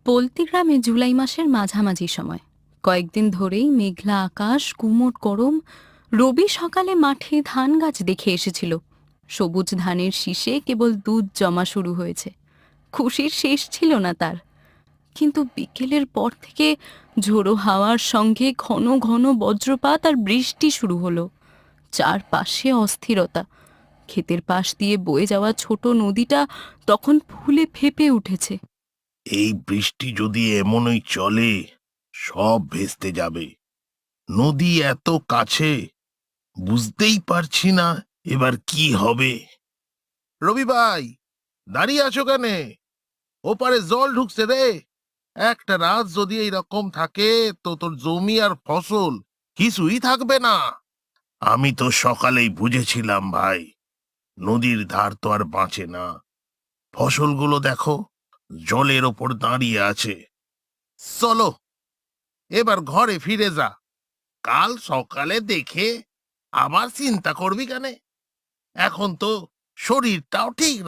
বলতি গ্রামে জুলাই মাসের মাঝামাঝি সময় কয়েকদিন ধরেই মেঘলা আকাশ, গুমোট গরম। রবি সকালে মাঠে ধান গাছ দেখে এসেছিল। সবুজ ধানের শীষে কেবল দুধ জমা শুরু হয়েছে। খুশির শেষ ছিল না তার। কিন্তু বিকেলের পর থেকে ঝোড়ো হাওয়ার সঙ্গে ঘন ঘন বজ্রপাত আর বৃষ্টি শুরু হলো। চারপাশে অস্থিরতা। ক্ষেতের পাশ দিয়ে বয়ে যাওয়া ছোট নদীটা তখন ফুলে ফেঁপে উঠেছে। এই বৃষ্টি যদি এমনই চলে, সব ভেস্তে যাবে। নদী এত কাছে, বুঝতেই পারছি না এবার কি হবে। রবি ভাই, দাঁড়িয়ে আছো কেনে? ওপারে জল ঢুকছে রে। একটা রাত যদি এইরকম থাকে তো তোর জমি আর ফসল কিছুই থাকবে না। আমি তো সকালেই বুঝেছিলাম ভাই, নদীর ধার তো আর বাঁচে না। ফসলগুলো দেখো, জলের ওপর দাঁড়িয়ে আছে। চলো এবার ঘরে ফিরে যা। কাল সকালে দেখে আবার চিন্তা করবি কেন? এখন তো শরীরটাও ঠিক